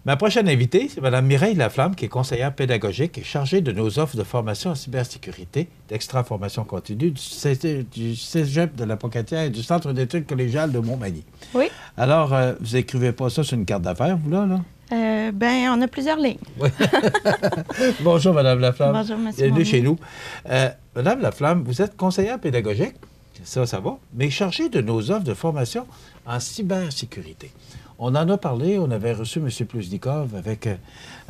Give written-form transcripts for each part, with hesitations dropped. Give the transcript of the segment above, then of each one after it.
Ma prochaine invitée, c'est Mme Mireille Laflamme, qui est conseillère pédagogique et chargée de nos offres de formation en cybersécurité, d'extra-formation continue du Cégep de la Pocatière et du Centre d'études collégiales de Montmagny. Oui. Alors, vous n'écrivez pas ça sur une carte d'affaires, vous, là? Bien, on a plusieurs lignes. Oui. Bonjour, Mme Laflamme. Bonjour, M. Bienvenue chez nous. Mme Laflamme, vous êtes conseillère pédagogique, ça va, mais chargée de nos offres de formation en cybersécurité. On en a parlé, on avait reçu M. Plusnikov avec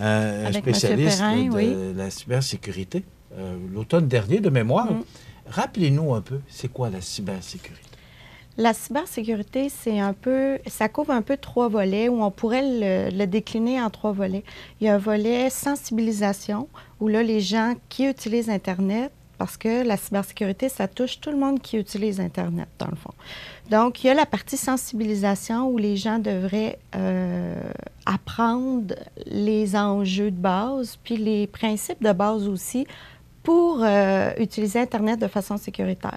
un spécialiste Perrin, de la cybersécurité l'automne dernier, de mémoire. Rappelez-nous un peu, c'est quoi la cybersécurité? La cybersécurité, ça couvre un peu trois volets, où on pourrait le décliner en trois volets. Il y a un volet sensibilisation, où là, les gens qui utilisent Internet, parce que la cybersécurité, ça touche tout le monde qui utilise Internet, dans le fond. Donc, il y a la partie sensibilisation où les gens devraient apprendre les enjeux de base, puis les principes de base aussi, pour utiliser Internet de façon sécuritaire.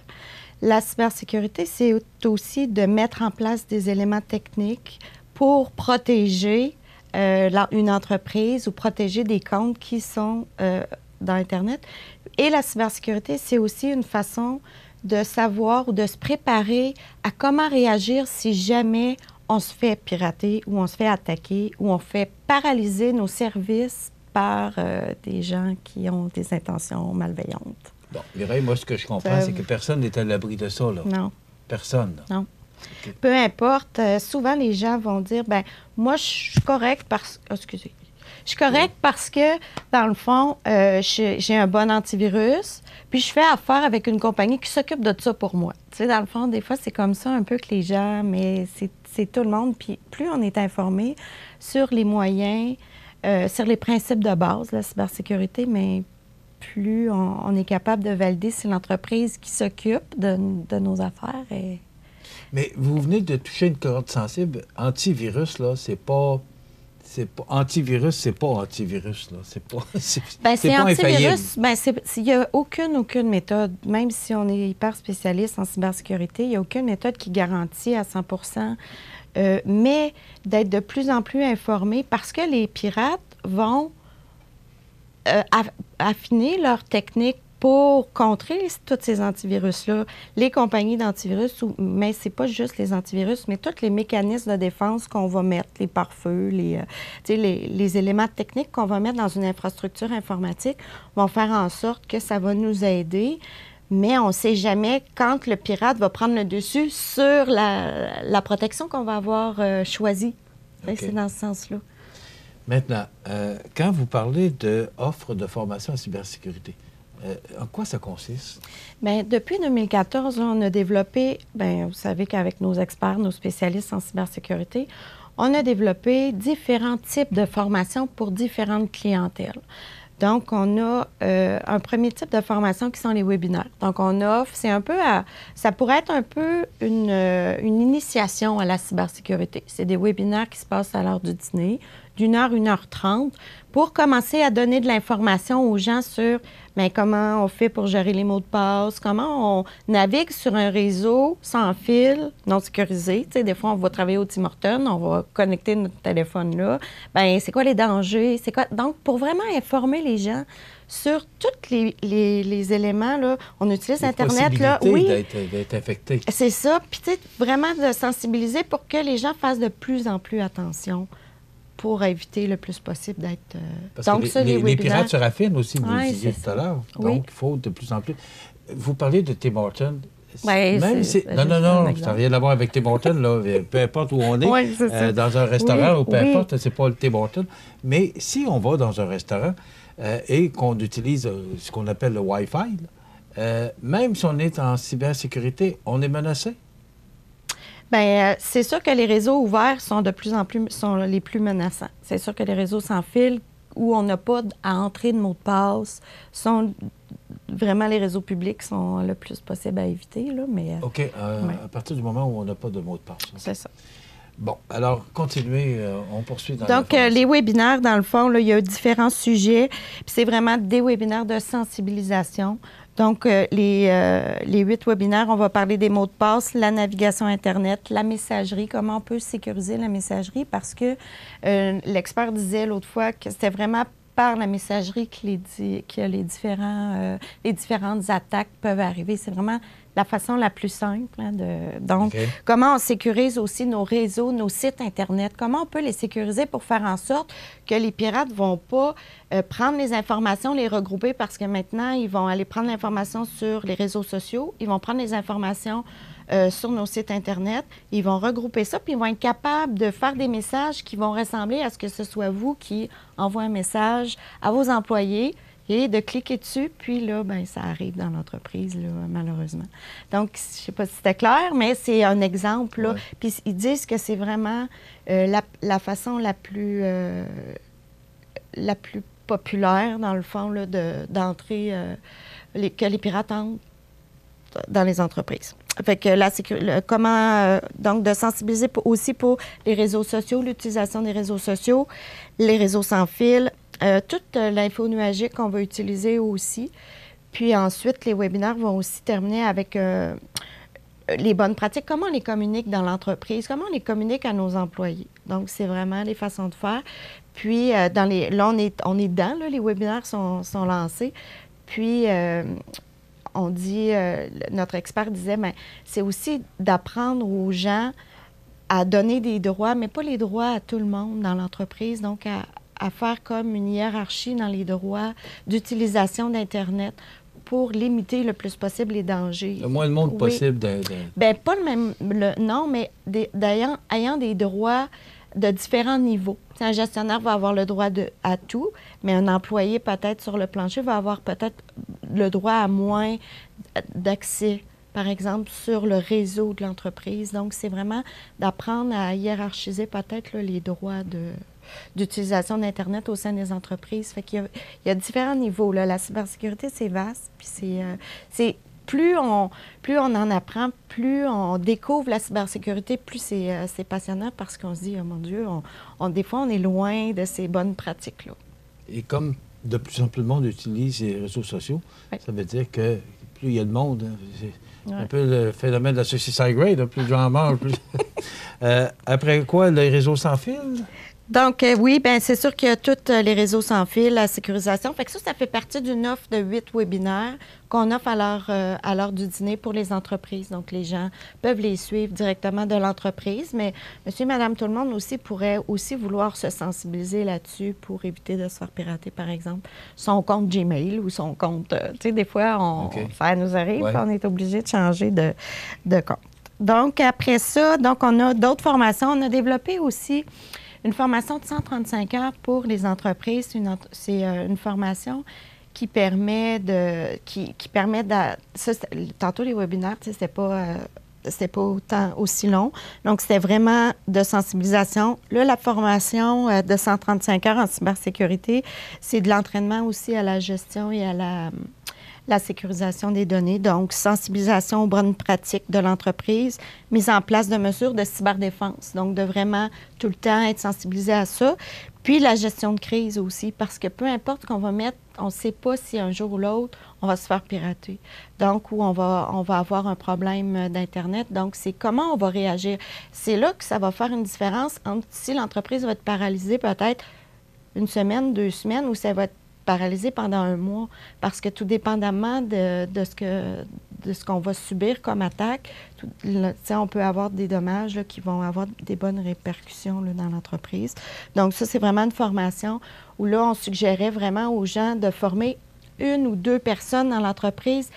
La cybersécurité, c'est aussi de mettre en place des éléments techniques pour protéger une entreprise ou protéger des comptes qui sont dans Internet. Et la cybersécurité, c'est aussi une façon de savoir ou de se préparer à comment réagir si jamais on se fait pirater ou on se fait attaquer ou on fait paralyser nos services par des gens qui ont des intentions malveillantes. Bon, Mireille, moi, ce que je comprends, c'est que personne n'est à l'abri de ça, là. Non. Personne. Là. Non. Okay. Peu importe. Souvent, les gens vont dire, ben moi, je suis correct parce... excusez. Je suis correct parce que, dans le fond, j'ai un bon antivirus, puis je fais affaire avec une compagnie qui s'occupe de ça pour moi. Tu sais, dans le fond, des fois, c'est comme ça un peu que les gens, mais c'est tout le monde. Puis plus on est informé sur les moyens, sur les principes de base de la cybersécurité, mais plus on est capable de valider si l'entreprise qui s'occupe de nos affaires est... Mais vous venez de toucher une corde sensible. Antivirus, là, c'est pas antivirus, c'est pas antivirus, là. C'est pas antivirus. Il n'y a aucune méthode, même si on est hyper spécialiste en cybersécurité, il n'y a aucune méthode qui garantit à 100 mais d'être de plus en plus informé parce que les pirates vont affiner leur technique pour contrer tous ces antivirus-là. Les compagnies d'antivirus, mais c'est pas juste les antivirus, mais tous les mécanismes de défense qu'on va mettre, les pare-feux, les éléments techniques qu'on va mettre dans une infrastructure informatique vont faire en sorte que ça va nous aider, mais on ne sait jamais quand le pirate va prendre le dessus sur la protection qu'on va avoir choisie. Okay. C'est dans ce sens-là. Maintenant, quand vous parlez d'offres de formation en cybersécurité, en quoi ça consiste? Bien, depuis 2014, là, on a développé, vous savez qu'avec nos experts, nos spécialistes en cybersécurité, on a développé différents types de formations pour différentes clientèles. Donc, on a un premier type de formation qui sont les webinaires. Donc, on offre, ça pourrait être un peu une initiation à la cybersécurité. C'est des webinaires qui se passent à l'heure du dîner, d'1 h, 1 h 30, pour commencer à donner de l'information aux gens sur comment on fait pour gérer les mots de passe, comment on navigue sur un réseau sans fil, non sécurisé. Tu sais, des fois, on va travailler au Tim Hortons, on va connecter notre téléphone là. C'est quoi les dangers? C'est quoi? Donc, pour vraiment informer les gens sur tous les éléments, là, on utilise Internet. Là, oui, d'être affecté. C'est ça. Puis, tu sais, vraiment de sensibiliser pour que les gens fassent de plus en plus attention pour éviter le plus possible d'être... Donc, les pirates se raffinent aussi, vous le disiez tout à l'heure. Donc, il faut de plus en plus... Vous parlez de Tim Hortons. Non, ça n'a rien à voir avec Tim Hortons, là. Peu importe où on est, dans un restaurant ou peu importe, c'est pas le Tim Hortons. Mais si on va dans un restaurant et qu'on utilise ce qu'on appelle le Wi-Fi, même si on est en cybersécurité, on est menacé. Bien, c'est sûr que les réseaux ouverts sont de plus en plus les plus menaçants. C'est sûr que les réseaux sans fil, où on n'a pas à entrer de mots de passe, sont vraiment les réseaux publics sont le plus possible à éviter. Là, mais, OK. À partir du moment où on n'a pas de mot de passe. C'est ça. Bon, alors, continuez, on poursuit dans Donc, les webinaires, dans le fond, là, il y a différents sujets. Puis c'est vraiment des webinaires de sensibilisation. Donc, les 8 webinaires, on va parler des mots de passe, la navigation Internet, la messagerie, comment on peut sécuriser la messagerie, parce que l'expert disait l'autre fois que c'était vraiment par la messagerie que les différentes attaques peuvent arriver. C'est vraiment la façon la plus simple. Hein, donc, comment on sécurise aussi nos réseaux, nos sites Internet, comment on peut les sécuriser pour faire en sorte que les pirates ne vont pas prendre les informations, les regrouper, parce que maintenant, ils vont aller prendre l'information sur les réseaux sociaux, ils vont prendre les informations sur nos sites Internet, ils vont regrouper ça, puis ils vont être capables de faire des messages qui vont ressembler à ce que ce soit vous qui envoie un message à vos employés, et de cliquer dessus, puis là, bien, ça arrive dans l'entreprise, là, malheureusement. Donc, je ne sais pas si c'était clair, mais c'est un exemple, là. Ouais. Puis ils disent que c'est vraiment la façon la plus populaire, dans le fond, là, d'entrer, que les pirates entrent dans les entreprises. Fait que comment, donc, de sensibiliser aussi pour les réseaux sociaux, l'utilisation des réseaux sociaux, les réseaux sans fil, toute l'info nuagique qu'on va utiliser aussi. Puis ensuite, les webinaires vont aussi terminer avec les bonnes pratiques, comment on les communique dans l'entreprise, comment on les communique à nos employés. Donc, c'est vraiment les façons de faire. Puis, là, on est dedans, là, les webinaires sont lancés. Puis, on dit, notre expert disait, bien, c'est aussi d'apprendre aux gens à donner des droits, mais pas les droits à tout le monde dans l'entreprise, donc à faire comme une hiérarchie dans les droits d'utilisation d'Internet pour limiter le plus possible les dangers. Le moins de monde possible. Bien, pas le même, non, mais ayant des droits de différents niveaux. T'sais, un gestionnaire va avoir le droit à tout, mais un employé, peut-être sur le plancher, va avoir peut-être le droit à moins d'accès, par exemple, sur le réseau de l'entreprise. Donc, c'est vraiment d'apprendre à hiérarchiser peut-être là, les droits d'utilisation d'Internet au sein des entreprises. Fait qu'il y a différents niveaux. Là. La cybersécurité, c'est vaste, puis c'est plus on en apprend, plus on découvre la cybersécurité, plus c'est passionnant parce qu'on se dit, oh mon Dieu, des fois, on est loin de ces bonnes pratiques-là. Et comme de plus en plus de monde utilise les réseaux sociaux, ça veut dire que plus il y a de monde, c'est un peu le phénomène de la suicide rate, plus de gens en meurent, plus... après quoi, les réseaux sans fil? Donc, oui, bien, c'est sûr qu'il y a tous les réseaux sans fil, la sécurisation. Fait que ça fait partie d'une offre de 8 webinaires qu'on offre à l'heure du dîner pour les entreprises. Donc, les gens peuvent les suivre directement de l'entreprise, mais monsieur et madame tout le monde aussi pourrait aussi vouloir se sensibiliser là-dessus pour éviter de se faire pirater, par exemple, son compte Gmail ou son compte... tu sais, des fois, ça nous arrive, on est obligé de changer de compte. Donc, après ça, on a d'autres formations. On a développé aussi une formation de 135 heures pour les entreprises. C'est une formation qui permet tantôt, les webinaires, c'était pas aussi long. Donc, c'était vraiment de sensibilisation. Là, la formation de 135 heures en cybersécurité, c'est de l'entraînement aussi à la gestion et à la sécurisation des données, donc sensibilisation aux bonnes pratiques de l'entreprise, mise en place de mesures de cyberdéfense, donc de vraiment tout le temps être sensibilisé à ça. Puis la gestion de crise aussi, parce que peu importe ce qu'on va mettre, on ne sait pas si un jour ou l'autre, on va se faire pirater. Donc, ou on va avoir un problème d'Internet. Donc, c'est comment on va réagir. C'est là que ça va faire une différence entre si l'entreprise va être paralysée peut-être une semaine, 2 semaines, ou ça va être paralysé pendant 1 mois, parce que tout dépendamment de ce qu'on va subir comme attaque, on peut avoir des dommages là, qui vont avoir des bonnes répercussions là, dans l'entreprise. Donc ça, c'est vraiment une formation où là, on suggérait vraiment aux gens de former 1 ou 2 personnes dans l'entreprise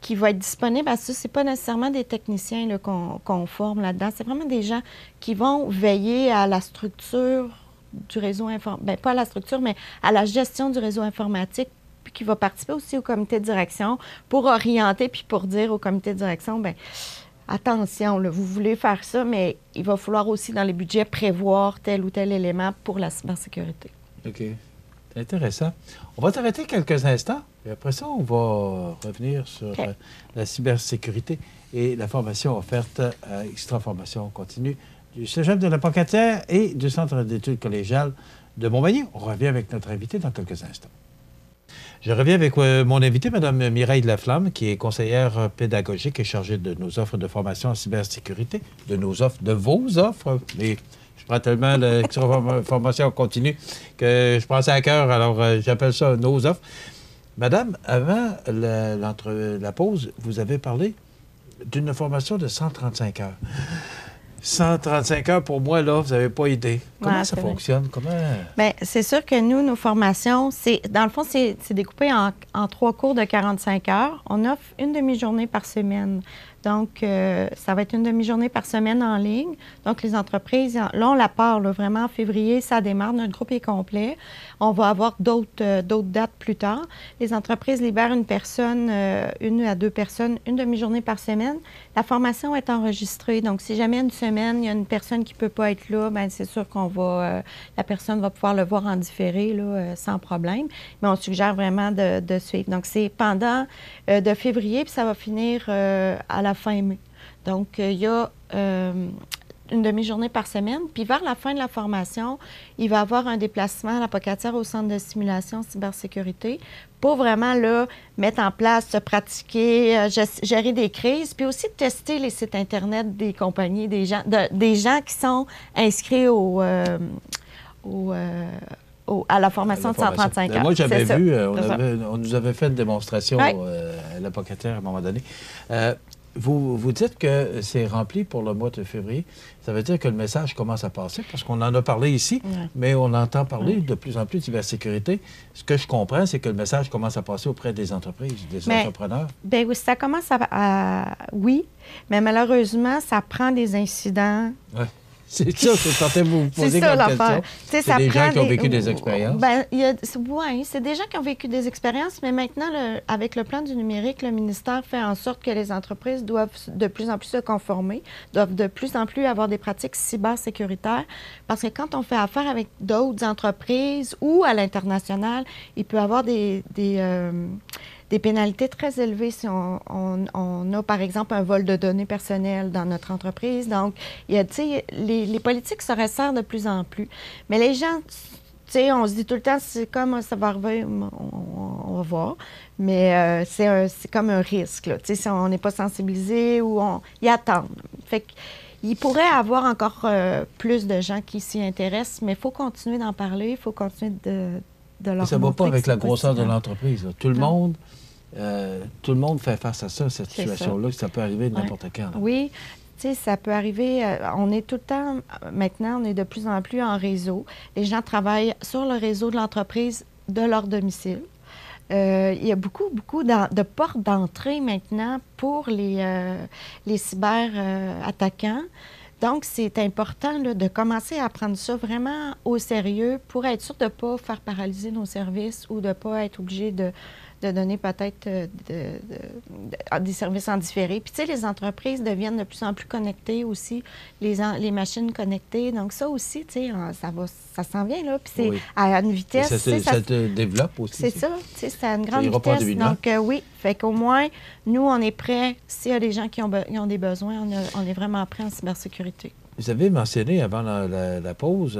qui vont être disponibles. À ça, ce n'est pas nécessairement des techniciens là, qu'on forme là-dedans. C'est vraiment des gens qui vont veiller à la structure du réseau informatique, bien, pas à la structure, mais à la gestion du réseau informatique, puis qui va participer aussi au comité de direction pour orienter, puis pour dire au comité de direction, bien, attention, là, vous voulez faire ça, mais il va falloir aussi dans les budgets prévoir tel ou tel élément pour la cybersécurité. OK. C'est intéressant. On va t'arrêter quelques instants, et après ça, on va revenir sur la cybersécurité et la formation offerte à Extra Formation continue du Cégep de la Pocatière et du Centre d'études collégiales de Montmagny. On revient avec notre invité dans quelques instants. Je reviens avec mon invité, Mme Mireille Laflamme, qui est conseillère pédagogique et chargée de nos offres de formation en cybersécurité, de vos offres. Mais je prends tellement la formation continue que je prends ça à cœur, alors j'appelle ça nos offres. Madame, avant la pause, vous avez parlé d'une formation de 135 heures. 135 heures, pour moi, là, vous n'avez pas idée. Comment ça fonctionne? Comment... Bien, c'est sûr que nous, nos formations, dans le fond, c'est découpé en 3 cours de 45 heures. On offre une demi-journée par semaine. Donc, ça va être une demi-journée par semaine en ligne. Donc, les entreprises, là, on la part, là, vraiment, en février, ça démarre. Notre groupe est complet. On va avoir d'autres dates plus tard. Les entreprises libèrent une personne, 1 à 2 personnes, une demi-journée par semaine. La formation est enregistrée. Donc, si jamais une semaine, il y a une personne qui ne peut pas être là, bien, c'est sûr qu'on va... la personne va pouvoir le voir en différé, là, sans problème. Mais on suggère vraiment de suivre. Donc, c'est pendant de février, puis ça va finir à la fin mai. Donc, il y a une demi-journée par semaine. Puis vers la fin de la formation, il va y avoir un déplacement à la Pocatière au Centre de simulation cybersécurité pour vraiment là, mettre en place, se pratiquer, gérer des crises, puis aussi tester les sites Internet des compagnies, des gens qui sont inscrits à la formation de 135 heures. Moi, j'avais vu, on nous avait fait une démonstration à la Pocatière à un moment donné. Vous dites que c'est rempli pour le mois de février. Ça veut dire que le message commence à passer, parce qu'on en a parlé ici, mais on entend parler de plus en plus de cybersécurité. Ce que je comprends, c'est que le message commence à passer auprès des entreprises, des entrepreneurs. Bien oui, ça commence oui, mais malheureusement, ça prend des incidents. Ouais. C'est ça, je tentais de vous poser comme question. C'est des gens qui ont vécu des expériences. Bien, oui, c'est des gens qui ont vécu des expériences, mais maintenant, avec le plan du numérique, le ministère fait en sorte que les entreprises doivent de plus en plus se conformer, doivent de plus en plus avoir des pratiques cybersécuritaires, parce que quand on fait affaire avec d'autres entreprises ou à l'international, il peut y avoir des pénalités très élevées si on a, par exemple, un vol de données personnelles dans notre entreprise. Donc, il y a, tu sais, les politiques se resserrent de plus en plus. Mais les gens, tu sais, on se dit tout le temps, c'est comme ça va arriver, on va voir. Mais c'est comme un risque, là. Tu sais, si on n'est pas sensibilisé ou ils attendent. Fait qu'il pourrait y avoir encore plus de gens qui s'y intéressent, mais il faut continuer d'en parler, il faut continuer de leur montrer. Ça ne va pas avec la grosseur de l'entreprise. Tout le monde fait face à ça, cette situation-là. Ça peut arriver n'importe quand. Là. Oui, tu sais, ça peut arriver. On est tout le temps, maintenant, on est de plus en plus en réseau. Les gens travaillent sur le réseau de l'entreprise de leur domicile. Il y a beaucoup de portes d'entrée maintenant pour les cyber-attaquants. Donc, c'est important là, de commencer à prendre ça vraiment au sérieux pour être sûr de ne pas faire paralyser nos services ou de ne pas être obligé de donner peut-être des services en différé. Puis, tu sais, les entreprises deviennent de plus en plus connectées aussi, les machines connectées. Donc, ça aussi, tu sais, ça s'en vient, là. Puis, c'est à une vitesse. Ça se développe aussi. C'est ça, tu sais, c'est à une grande vitesse. Donc, oui, fait qu'au moins, nous, on est prêts. S'il y a des gens qui ont des besoins, on est vraiment prêts en cybersécurité. Vous avez mentionné avant la pause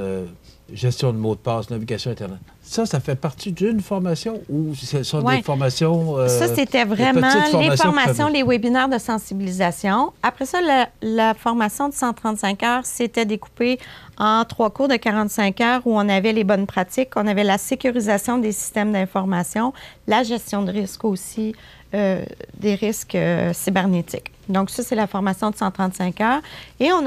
gestion de mots de passe, navigation Internet. Ça fait partie d'une formation ou ce sont des formations... ça, c'était vraiment les formations, les webinaires de sensibilisation. Après ça, la formation de 135 heures, c'était découpé en 3 cours de 45 heures où on avait les bonnes pratiques, on avait la sécurisation des systèmes d'information, la gestion de risques aussi, des risques cybernétiques. Donc, ça, c'est la formation de 135 heures. Et on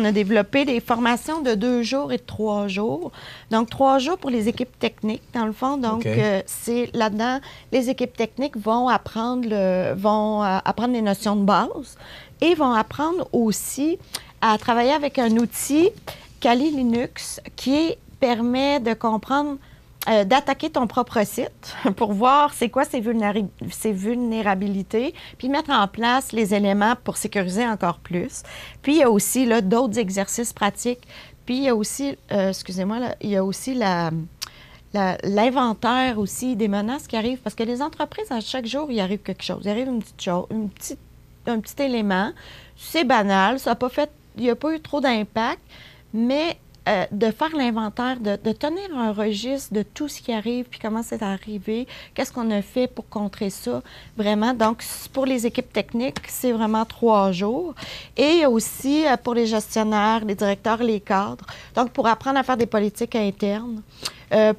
a développé des formations de 2 jours et de 3 jours. Donc, 3 jours pour les équipes techniques, dans le fond. Donc, c'est là-dedans, les équipes techniques vont apprendre les notions de base et vont apprendre aussi à travailler avec un outil, Kali Linux, qui permet de comprendre d'attaquer ton propre site pour voir c'est quoi ses vulnérabilités, puis mettre en place les éléments pour sécuriser encore plus. Puis, il y a aussi d'autres exercices pratiques. Puis, il y a aussi, il y a aussi l'inventaire aussi des menaces qui arrivent, parce que les entreprises, à chaque jour, il arrive quelque chose. Il arrive une petite chose, un petit élément. C'est banal, ça n'a pas fait n'y a pas eu trop d'impact, mais de faire l'inventaire, de tenir un registre de tout ce qui arrive, puis comment c'est arrivé, qu'est-ce qu'on a fait pour contrer ça, vraiment. Donc, pour les équipes techniques, c'est vraiment 3 jours. Et aussi pour les gestionnaires, les directeurs, les cadres. Donc, pour apprendre à faire des politiques internes.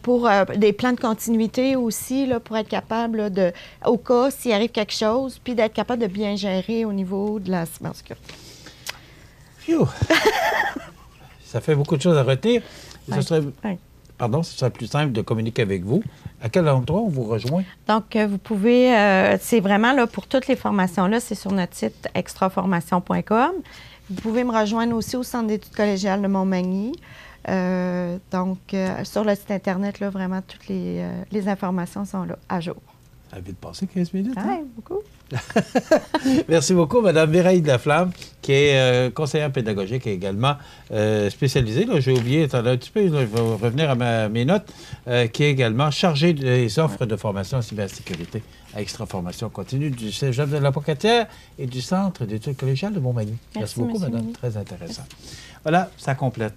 Pour des plans de continuité aussi, là, pour être capable là, de, au cas s'il arrive quelque chose, puis d'être capable de bien gérer au niveau de la cybersécurité. Phew. Ça fait beaucoup de choses à retenir. Ouais. Ce serait plus simple de communiquer avec vous. À quel endroit on vous rejoint? Donc, vous pouvez, c'est vraiment là pour toutes les formations-là, c'est sur notre site extraformation.com. Vous pouvez me rejoindre aussi au Centre d'études collégiales de Montmagny. Sur le site Internet, là, vraiment, toutes les informations sont là, à jour. Ça a vite passé 15 minutes. Oui, hein? beaucoup. Merci beaucoup, Mme Mireille Laflamme, qui est conseillère pédagogique et également spécialisée. J'ai oublié, attendez un petit peu, là, je vais revenir à mes notes, qui est également chargée des offres de formation en cybersécurité à Extra-Formation continue du Cégep de la Pocatière et du Centre d'études collégiales de Montmagny. Merci beaucoup, madame. Très intéressant. Voilà, ça complète.